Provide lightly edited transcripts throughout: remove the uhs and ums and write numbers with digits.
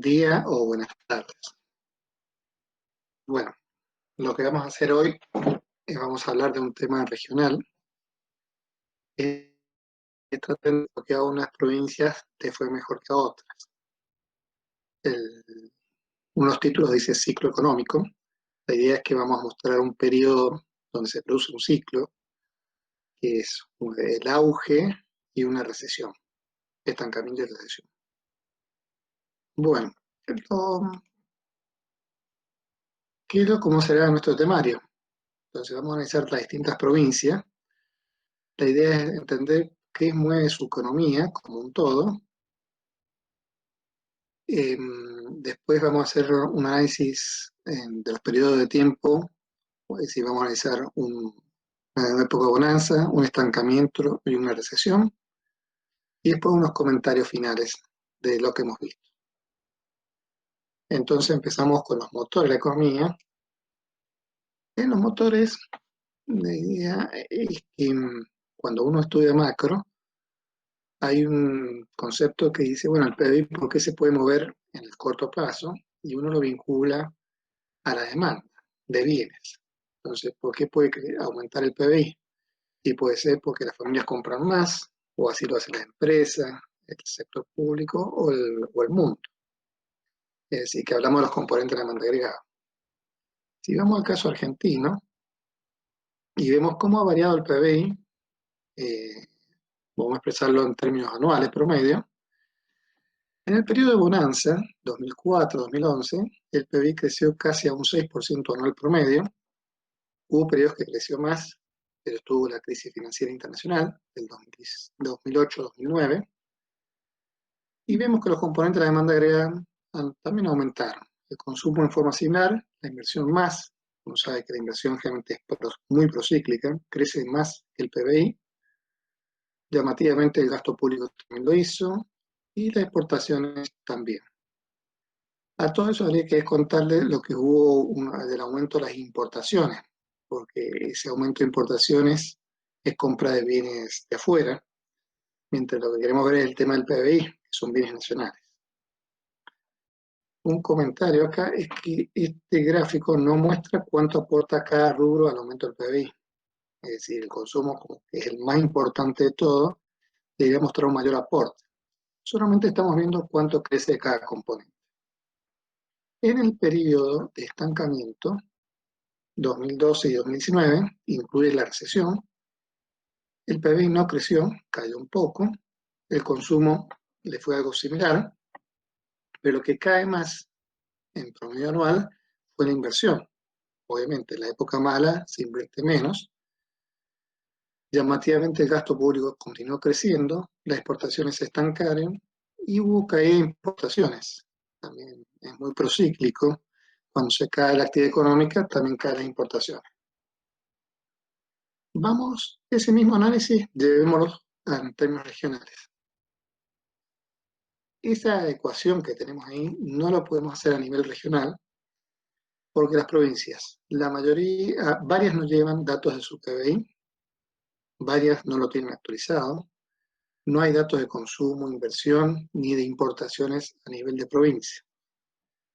día o buenas tardes. Bueno, lo que vamos a hacer hoy es vamos a hablar de un tema regional. Traten de que a unas provincias te fue mejor que a otras. Uno de los títulos dice ciclo económico. La idea es que vamos a mostrar un periodo donde se produce un ciclo, que es el auge y una recesión, estancamiento y recesión. Bueno, ¿cómo será nuestro temario? Entonces vamos a analizar las distintas provincias. La idea es entender qué mueve su economía como un todo. Después vamos a hacer un análisis de los periodos de tiempo, es decir, vamos a analizar una época de bonanza, un estancamiento y una recesión, y después unos comentarios finales de lo que hemos visto. Entonces empezamos con los motores de la economía. En los motores, la idea es que cuando uno estudia macro, hay un concepto que dice, bueno, el PBI, ¿por qué se puede mover en el corto plazo? Y uno lo vincula a la demanda de bienes. Entonces, ¿por qué puede aumentar el PBI? Y puede ser porque las familias compran más, o así lo hacen las empresas, el sector público o el mundo. Es decir, que hablamos de los componentes de la demanda agregada. Si vamos al caso argentino y vemos cómo ha variado el PBI, vamos a expresarlo en términos anuales promedio. En el periodo de bonanza, 2004-2011, el PBI creció casi a un 6% anual promedio. Hubo periodos que creció más, pero estuvo la crisis financiera internacional del 2008-2009. Y vemos que los componentes de la demanda agregada también aumentaron. El consumo en forma similar, la inversión más. Uno sabe que la inversión generalmente es muy procíclica, crece más que el PBI. Llamativamente el gasto público también lo hizo y las exportaciones también. A todo eso habría que contarle lo que hubo del aumento de las importaciones, porque ese aumento de importaciones es compra de bienes de afuera, mientras lo que queremos ver es el tema del PBI, que son bienes nacionales. Un comentario acá es que este gráfico no muestra cuánto aporta cada rubro al aumento del PBI. Es decir, el consumo, como que es el más importante de todo, debería mostrar un mayor aporte. Solamente estamos viendo cuánto crece cada componente. En el periodo de estancamiento, 2012 y 2019, incluye la recesión, el PBI no creció, cayó un poco, el consumo le fue algo similar, pero lo que cae más en promedio anual fue la inversión. Obviamente, en la época mala se invierte menos. Llamativamente el gasto público continuó creciendo, las exportaciones se estancaron y hubo caída de importaciones. También es muy procíclico. Cuando se cae la actividad económica, también caen las importaciones. Vamos, ese mismo análisis, llevémoslo en términos regionales. Esa ecuación que tenemos ahí no la podemos hacer a nivel regional porque las provincias, la mayoría, varias no llevan datos de su PBI, varias no lo tienen actualizado, no hay datos de consumo, inversión ni de importaciones a nivel de provincia.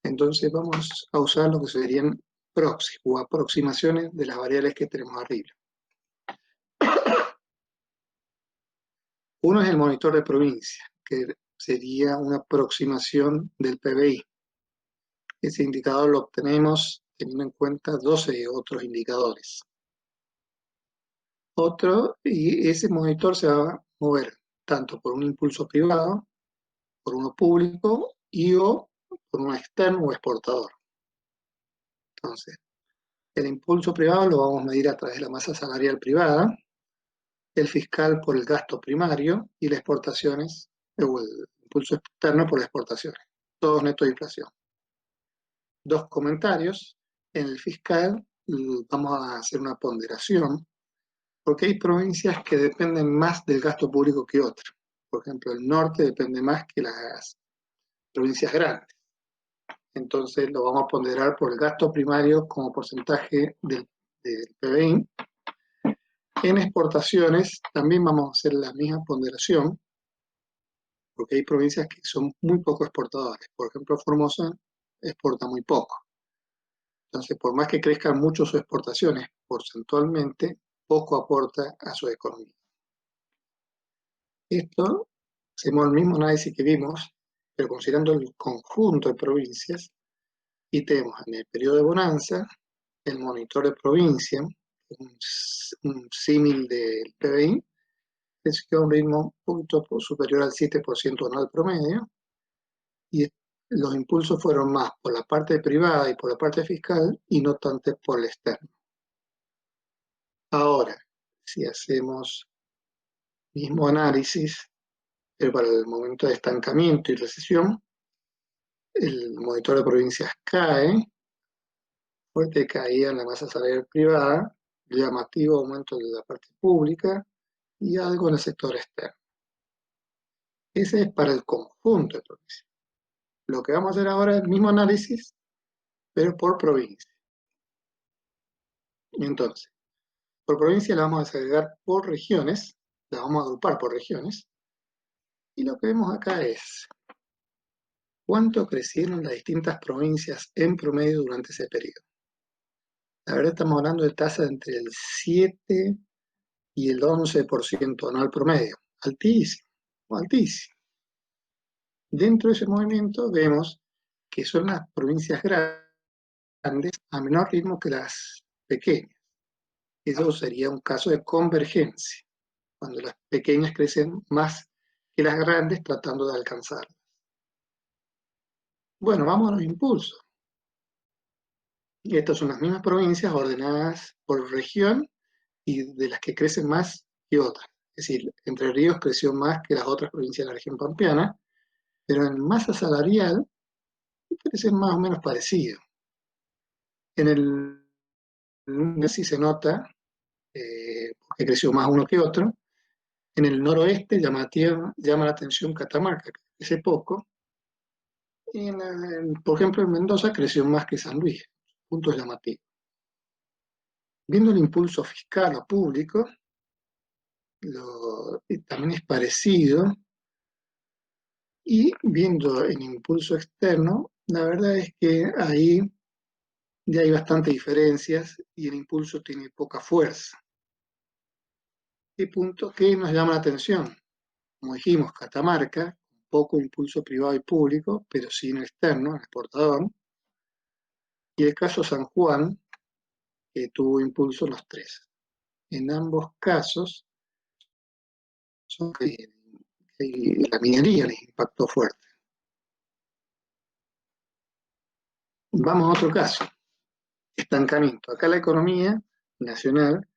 Entonces vamos a usar lo que serían proxy o aproximaciones de las variables que tenemos arriba. Uno es el monitor de provincia, que sería una aproximación del PBI. Ese indicador lo obtenemos teniendo en cuenta 12 otros indicadores. Y ese monitor se va a mover tanto por un impulso privado, por uno público o por uno externo o exportador. Entonces, el impulso privado lo vamos a medir a través de la masa salarial privada, el fiscal por el gasto primario y las exportaciones, o el impulso externo por las exportaciones. Todos netos de inflación. Dos comentarios. En el fiscal vamos a hacer una ponderación, porque hay provincias que dependen más del gasto público que otras. Por ejemplo, el norte depende más que las provincias grandes. Entonces lo vamos a ponderar por el gasto primario como porcentaje del PBI. En exportaciones también vamos a hacer la misma ponderación, porque hay provincias que son muy poco exportadoras. Por ejemplo, Formosa exporta muy poco. Entonces, por más que crezcan mucho sus exportaciones, porcentualmente, poco aporta a su economía. Esto, hacemos el mismo análisis que vimos, pero considerando el conjunto de provincias, y tenemos en el periodo de bonanza el monitor de provincia, un símil del PBI, creció a un ritmo un poquito superior al 7% anual promedio, y los impulsos fueron más por la parte privada y por la parte fiscal, y no tanto por el externo. Ahora, si hacemos mismo análisis, pero para el momento de estancamiento y recesión, el monitor de provincias cae, fuerte caída en la masa salarial privada, llamativo aumento de la parte pública y algo en el sector externo. Ese es para el conjunto de provincias. Lo que vamos a hacer ahora es el mismo análisis, pero por provincia. Entonces, por provincia la vamos a segregar por regiones, la vamos a agrupar por regiones, y lo que vemos acá es cuánto crecieron las distintas provincias en promedio durante ese periodo. La verdad estamos hablando de tasas entre el 7 y el 11% anual promedio. Altísimo, altísimo. Dentro de ese movimiento vemos que son las provincias grandes a menor ritmo que las pequeñas. Eso sería un caso de convergencia, cuando las pequeñas crecen más que las grandes tratando de alcanzarlas. Bueno, vamos a los impulsos. Y estas son las mismas provincias ordenadas por región y de las que crecen más que otras. Es decir, Entre Ríos creció más que las otras provincias de la región pampeana, pero en masa salarial crecen más o menos parecido. En el sí se nota que creció más uno que otro. En el noroeste llama la atención Catamarca, que crece poco. Y por ejemplo, en Mendoza creció más que San Luis, puntos llamativos. Viendo el impulso fiscal o público, también es parecido. Y viendo el impulso externo, la verdad es que ahí ya hay bastantes diferencias y el impulso tiene poca fuerza. ¿Qué punto que nos llama la atención? Como dijimos, Catamarca, poco impulso privado y público, pero sí en externo, en exportador. Y el caso San Juan, que tuvo impulso en los tres. En ambos casos, la minería les impactó fuerte. Vamos a otro caso, estancamiento. Acá la economía nacional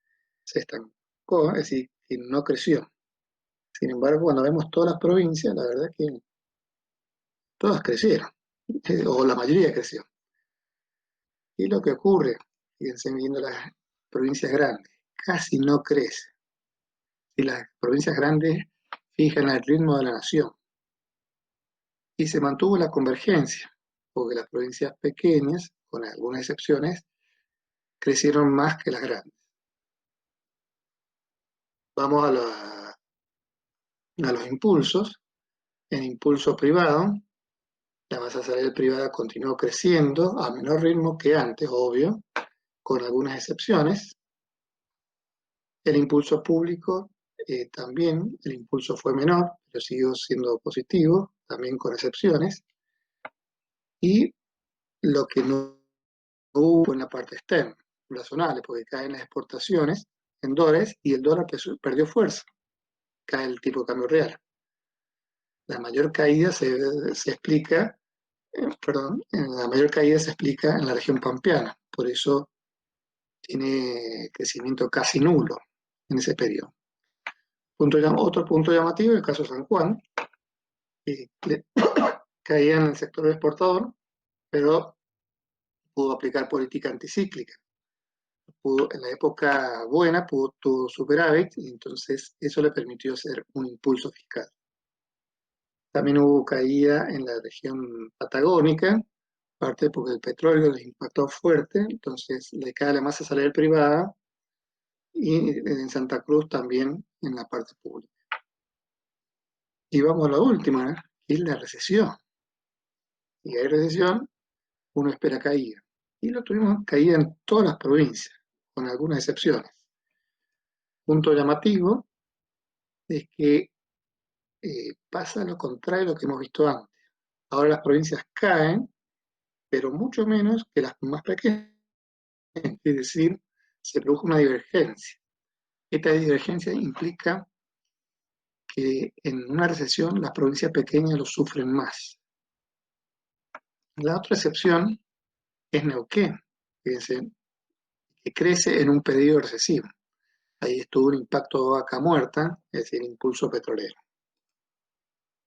se estancó, es decir, que no creció. Sin embargo, cuando vemos todas las provincias, la verdad es que todas crecieron, o la mayoría creció. Y lo que ocurre, fíjense viendo las provincias grandes, casi no crece. Y las provincias grandes fijan el ritmo de la nación. Y se mantuvo la convergencia, porque las provincias pequeñas, con algunas excepciones, crecieron más que las grandes. Vamos a los impulsos. En impulso privado, la masa salarial privada continuó creciendo a menor ritmo que antes, obvio, con algunas excepciones. El impulso público también, el impulso fue menor, pero siguió siendo positivo, también con excepciones. Y lo que no hubo en la parte externa, razonable, porque caen las exportaciones en dólares y el dólar perdió fuerza, cae el tipo de cambio real. La mayor caída se explica, la mayor caída se explica en la región pampeana, por eso tiene crecimiento casi nulo en ese periodo. Otro punto llamativo, el caso de San Juan, que caía en el sector exportador, pero pudo aplicar política anticíclica. En la época buena tuvo superávit y entonces eso le permitió hacer un impulso fiscal. También hubo caída en la región patagónica, parte porque el petróleo les impactó fuerte, entonces le cae la masa salarial privada y en Santa Cruz también en la parte pública. Y vamos a la última, que es la recesión. Si hay recesión, uno espera caída. Y lo tuvimos caída en todas las provincias, con algunas excepciones. Punto llamativo es que pasa lo contrario a lo que hemos visto antes. Ahora las provincias caen, pero mucho menos que las más pequeñas. Es decir, se produjo una divergencia. Esta divergencia implica que en una recesión las provincias pequeñas lo sufren más. La otra excepción es Neuquén, fíjense, que crece en un periodo recesivo. Ahí estuvo un impacto de vaca muerta, es decir, impulso petrolero.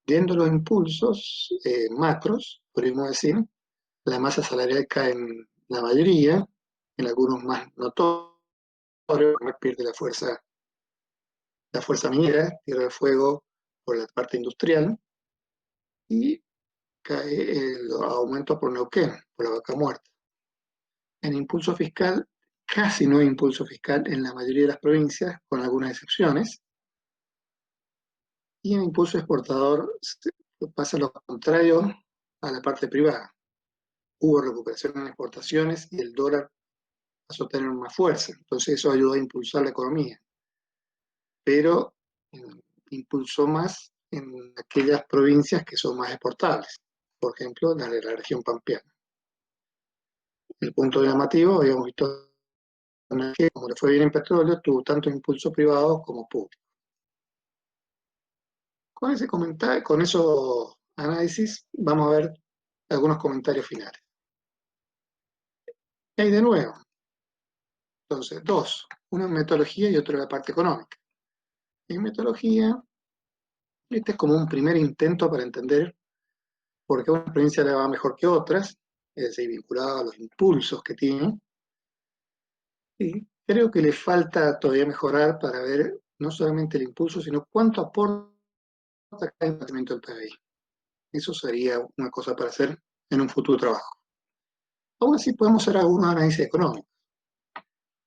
Viendo los impulsos macros, podríamos decir, la masa salarial cae en la mayoría, en algunos más notorios, pierde la fuerza minera, Tierra del Fuego por la parte industrial, y cae el aumento por Neuquén, por la vaca muerta. En impulso fiscal, casi no hay impulso fiscal en la mayoría de las provincias, con algunas excepciones, y en impulso exportador pasa lo contrario a la parte privada. Hubo recuperación en exportaciones y el dólar pasó a tener más fuerza, entonces eso ayudó a impulsar la economía, pero impulsó más en aquellas provincias que son más exportables, por ejemplo, la de la región pampeana. El punto llamativo, habíamos visto que como le fue bien en petróleo, tuvo tanto impulso privado como público. Con ese comentario, con esos análisis, vamos a ver algunos comentarios finales. ¿Qué hay de nuevo? Entonces, dos, uno en metodología y otro en la parte económica. En metodología, este es como un primer intento para entender por qué una provincia le va mejor que otras, es decir, vinculado a los impulsos que tiene. Y creo que le falta todavía mejorar para ver no solamente el impulso, sino cuánto aporta el crecimiento del PBI. Eso sería una cosa para hacer en un futuro trabajo. Aún así podemos hacer algunos análisis económicos.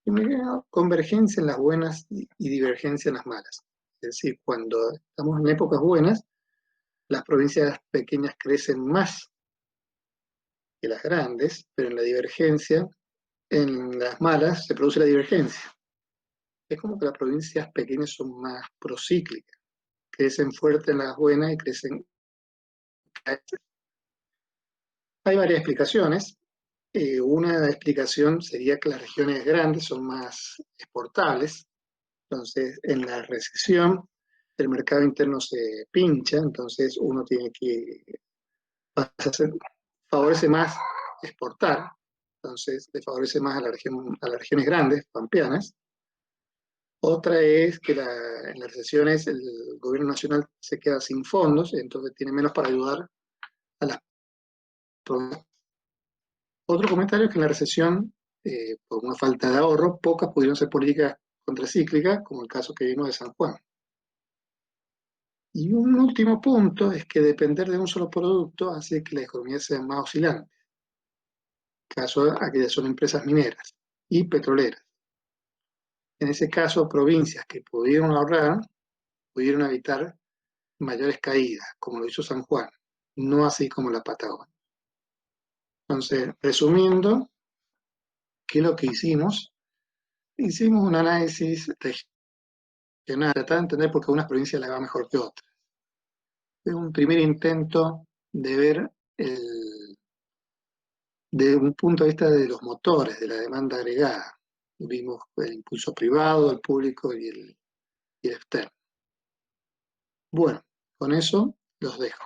Primero, convergencia en las buenas y divergencia en las malas. Es decir, cuando estamos en épocas buenas, las provincias pequeñas crecen más que las grandes, pero en la divergencia, en las malas, se produce la divergencia. Es como que las provincias pequeñas son más procíclicas, crecen fuerte en las buenas y crecen. Hay varias explicaciones. Una explicación sería que las regiones grandes son más exportables, entonces en la recesión el mercado interno se pincha, entonces uno tiene que favorece más exportar, entonces le favorece más a, a las regiones grandes, pampeanas. Otra es que en las recesiones el gobierno nacional se queda sin fondos, entonces tiene menos para ayudar a las provincias. Otro comentario es que en la recesión, por una falta de ahorro, pocas pudieron ser políticas contracíclicas, como el caso que vimos de San Juan. Y un último punto es que depender de un solo producto hace que la economía sea más oscilante. Caso de aquellas son empresas mineras y petroleras. En ese caso, provincias que pudieron ahorrar pudieron evitar mayores caídas, como lo hizo San Juan, no así como la Patagonia. Entonces, resumiendo, ¿qué es lo que hicimos? Hicimos un análisis regional, tratar de entender por qué unas provincias le va mejor que otras. Es un primer intento de ver de un punto de vista de los motores, de la demanda agregada. Vimos el impulso privado, el público y el externo. Bueno, con eso los dejo.